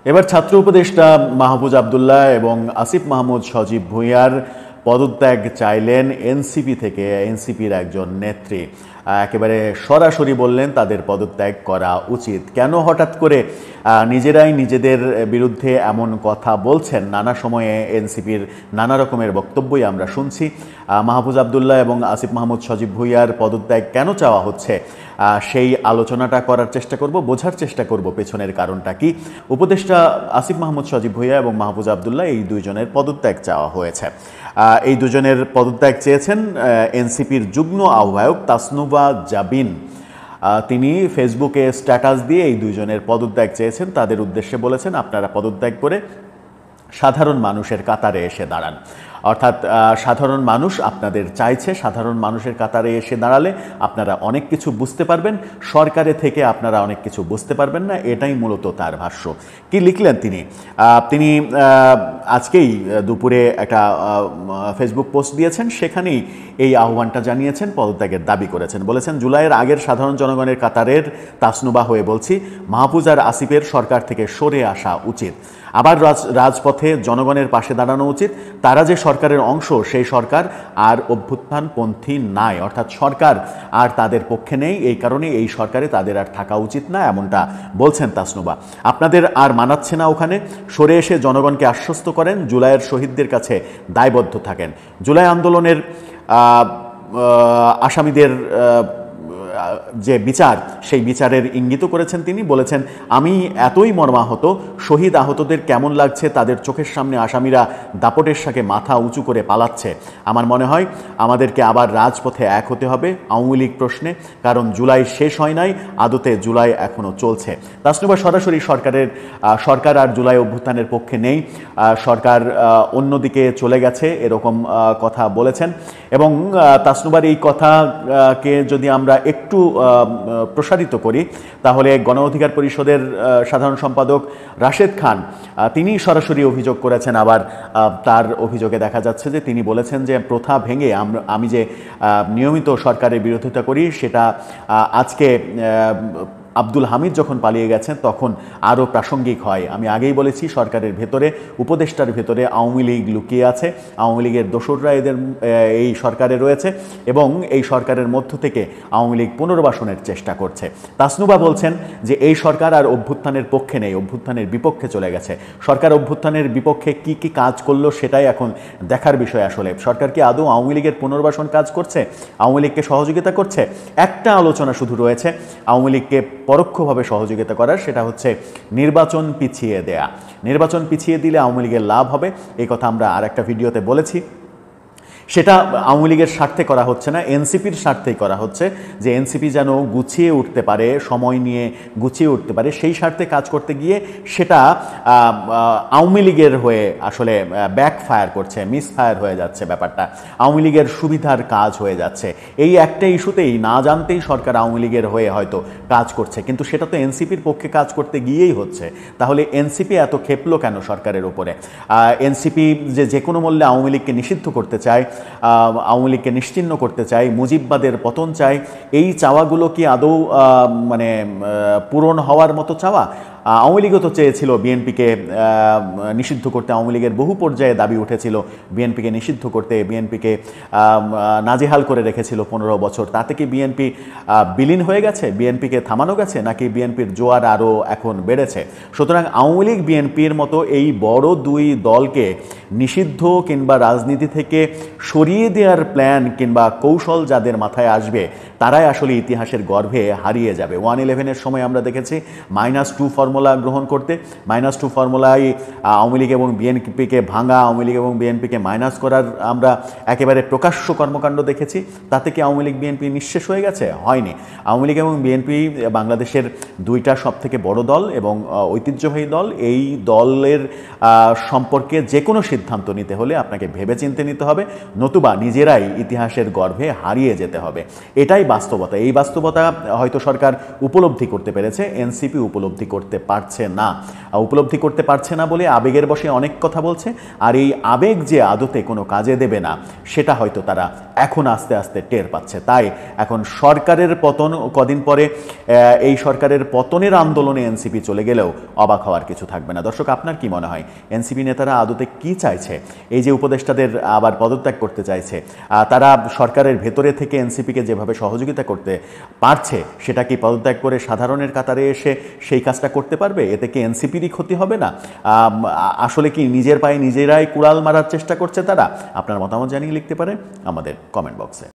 এবার ছাত্র উপদেষ্টা মাহফুজ আবদুল্লাহ এবং আসিফ মাহমুদ সজীব ভুঁইয়ার পদত্যাগ চাইলেন এনসিপি থেকে। এনসিপির একজন নেত্রী একেবারে সরাসরি বললেন তাদের পদত্যাগ করা উচিত। কেন হঠাৎ করে নিজেরাই নিজেদের বিরুদ্ধে এমন কথা বলছেন? নানা সময়ে এনসিপির নানা রকমের বক্তব্যই আমরা শুনছি। মাহফুজ আবদুল্লাহ এবং আসিফ মাহমুদ সজীব ভুঁইয়ার পদত্যাগ কেন চাওয়া হচ্ছে সেই আলোচনাটা করার চেষ্টা করব, বোঝার চেষ্টা করব পেছনের কারণটা কি। উপদেষ্টা আসিফ মাহমুদ সজীব ভুঁইয়া এবং মাহফুজ আবদুল্লাহ এই দুইজনের পদত্যাগ চাওয়া হয়েছে। এই দুজনের পদত্যাগ চেয়েছেন এনসিপির যুগ্ম আহ্বায়ক তাসনুভা জাবিন। তিনি ফেসবুকে স্ট্যাটাস দিয়ে এই দুইজনের পদত্যাগ চেয়েছেন। তাদের উদ্দেশ্যে বলেছেন, আপনারা পদত্যাগ করে সাধারণ মানুষের কাতারে এসে দাঁড়ান। অর্থাৎ সাধারণ মানুষ আপনাদের চাইছে, সাধারণ মানুষের কাতারে এসে দাঁড়ালে আপনারা অনেক কিছু বুঝতে পারবেন, সরকারে থেকে আপনারা অনেক কিছু বুঝতে পারবেন না। এটাই মূলত তার ভাষ্য। কি লিখলেন তিনি আজকেই দুপুরে একটা ফেসবুক পোস্ট দিয়েছেন, সেখানেই এই আহ্বানটা জানিয়েছেন, পদত্যাগের দাবি করেছেন। বলেছেন, জুলাইয়ের আগের সাধারণ জনগণের কাতারের তাসনুবা হয়ে বলছি, মাহফুজ আর আসিফের সরকার থেকে সরে আসা উচিত। আবার রাজপথে জনগণের পাশে দাঁড়ানো উচিত। তারা যে সরকারের অংশ, সেই সরকার আর অভ্যুত্থানপন্থী নাই, অর্থাৎ সরকার আর তাদের পক্ষে নেই। এই কারণে এই সরকারে তাদের আর থাকা উচিত না, এমনটা বলছেন তাসনুবা। আপনাদের আর মানাচ্ছে না, ওখানে সরে এসে জনগণকে আশ্বস্ত করেন, জুলাইয়ের শহীদদের কাছে দায়বদ্ধ থাকেন। জুলাই আন্দোলনের আসামিদের যে বিচার, সেই বিচারের ইঙ্গিত করেছেন তিনি। বলেছেন, আমি এতই মর্মাহত, শহীদ আহতদের কেমন লাগছে, তাদের চোখের সামনে আসামিরা দাপটের সাথে মাথা উঁচু করে পালাচ্ছে। আমার মনে হয় আমাদেরকে আবার রাজপথে এক হতে হবে আওয়ামী লীগ প্রশ্নে, কারণ জুলাই শেষ হয় নাই, আদতে জুলাই এখনও চলছে। তাসনুবা সরাসরি সরকার আর জুলাই অভ্যুত্থানের পক্ষে নেই, সরকার অন্যদিকে চলে গেছে, এরকম কথা বলেছেন। এবং তাসনুবার এই কথাকে যদি আমরা একটু প্রসারিত করি, তাহলে গণ অধিকার পরিষদের সাধারণ সম্পাদক রাশেদ খান তিনি সরাসরি অভিযোগ করেছেন। আবার তার অভিযোগে দেখা যাচ্ছে যে তিনি বলেছেন যে প্রথা ভেঙে আমি যে নিয়মিত সরকারের বিরোধিতা করি, সেটা আজকে আব্দুল হামিদ যখন পালিয়ে গেছেন তখন আরও প্রাসঙ্গিক হয়। আমি আগেই বলেছি, সরকারের ভেতরে, উপদেষ্টার ভেতরে আওয়ামী লীগ লুকিয়ে আছে, আওয়ামী লীগের দোসররা এই সরকারে রয়েছে এবং এই সরকারের মধ্য থেকে আওয়ামী লীগ পুনর্বাসনের চেষ্টা করছে। তাসনুবা বলছেন যে এই সরকার আর অভ্যুত্থানের পক্ষে নেই, অভ্যুত্থানের বিপক্ষে চলে গেছে। সরকার অভ্যুত্থানের বিপক্ষে কি কি কাজ করলো সেটাই এখন দেখার বিষয়। আসলে সরকার কি আদৌ আওয়ামী লীগের পুনর্বাসন কাজ করছে, আওয়ামী লীগকে সহযোগিতা করছে? একটা আলোচনা শুধু রয়েছে আওয়ামী লীগকে পরোক্ষভাবে সহযোগিতা করার, সেটা হচ্ছে নির্বাচন পিছিয়ে দেয়া। নির্বাচন পিছিয়ে দিলে আওয়ামী লীগের লাভ হবে, এই কথা আমরা আর একটা ভিডিওতে বলেছি। সেটা আওয়ামী লীগের স্বার্থে করা হচ্ছে না, এনসিপির স্বার্থেই করা হচ্ছে, যে এনসিপি যেন গুছিয়ে উঠতে পারে, সময় নিয়ে গুছিয়ে উঠতে পারে। সেই স্বার্থে কাজ করতে গিয়ে সেটা আওয়ামী লীগের হয়ে আসলে ব্যাকফায়ার করছে, মিসফায়ার হয়ে যাচ্ছে। ব্যাপারটা আওয়ামী লীগের সুবিধার কাজ হয়ে যাচ্ছে। এই একটা ইস্যুতেই না জানতেই সরকার আওয়ামী লীগের হয়ে হয়তো কাজ করছে, কিন্তু সেটা তো এনসিপির পক্ষে কাজ করতে গিয়েই হচ্ছে। তাহলে এনসিপি এত ক্ষেপলো কেন সরকারের উপরে? এনসিপি যে কোনো মূল্যে আওয়ামী লীগকে নিষিদ্ধ করতে চায়, আওয়ামী লীগকে নিশ্চিহ্ন করতে চায়, মুজিববাদের পতন চায়, এই চাওয়াগুলো কি আদৌ পূরণ হওয়ার মতো চাওয়া? আওয়ামী লীগও তো চেয়েছিল বিএনপিকে নিষিদ্ধ করতে, আওয়ামী লীগের বহু পর্যায়ে দাবি উঠেছিল বিএনপিকে নিষিদ্ধ করতে, বিএনপিকে নাজেহাল করে রেখেছিল 15 বছর। তাতে কি বিএনপি বিলীন হয়ে গেছে, বিএনপিকে থামানো গেছে, নাকি বিএনপির জোয়ার আরও এখন বেড়েছে? সুতরাং আওয়ামী লীগ বিএনপির মতো এই বড় দুই দলকে নিষিদ্ধ কিংবা রাজনীতি থেকে সরিয়ে দেওয়ার প্ল্যান কিংবা কৌশল যাদের মাথায় আসবে, তারাই আসলে ইতিহাসের গর্ভে হারিয়ে যাবে। 1/11-এর সময় আমরা দেখেছি -2 ফর্মুলা গ্রহণ করতে, -2 ফর্মুলায় আওয়ামী লীগ এবং বিএনপিকে ভাঙা, আওয়ামী লীগ এবং বিএনপিকে মাইনাস করার আমরা একেবারে প্রকাশ্য কর্মকাণ্ড দেখেছি। তাতে কি আওয়ামী লীগ বিএনপি নিঃশেষ হয়ে গেছে? হয়নি। আওয়ামী লীগ এবং বিএনপি বাংলাদেশের দুইটা সবথেকে বড় দল এবং ঐতিহ্যবাহী দল। এই দলের সম্পর্কে যে কোনো সিদ্ধান্ত নিতে হলে আপনাকে ভেবেচিন্তে নিতে হবে, নতুবা নিজেরাই ইতিহাসের গর্ভে হারিয়ে যেতে হবে। এটাই বাস্তবতা। এই বাস্তবতা হয়তো সরকার উপলব্ধি করতে পেরেছে, এনসিপি উপলব্ধি করতে করতে পারছে না, উপলব্ধি করতে পারছে না বলে আবেগের বশে অনেক কথা বলছে। আর এই আবেগ যে আদতে কোনো কাজে দেবে না, সেটা হয়তো তারা এখন আস্তে আস্তে টের পাচ্ছে। তাই এখন সরকারের পতন, কদিন পরে এই সরকারের পতনের আন্দোলনে এনসিপি চলে গেলেও অবাক হওয়ার কিছু থাকবে না। দর্শক, আপনার কি মনে হয় এনসিপি নেতারা আদতে কি চাইছে? এই যে উপদেষ্টাদের আবার পদত্যাগ করতে চাইছে, তারা সরকারের ভেতরে থেকে এনসিপিকে যেভাবে সহযোগিতা করতে পারছে, সেটা কি পদত্যাগ করে সাধারণের কাতারে এসে সেই কাজটা করতে পারবে? এতে কি এনসিপিরই ক্ষতি হবে না? আসলে কি নিজের পায়ে নিজেরাই কুড়াল মারার চেষ্টা করছে তারা? আপনার মতামত জানিয়ে লিখতে পারেন আমাদের কমেন্ট বক্সে।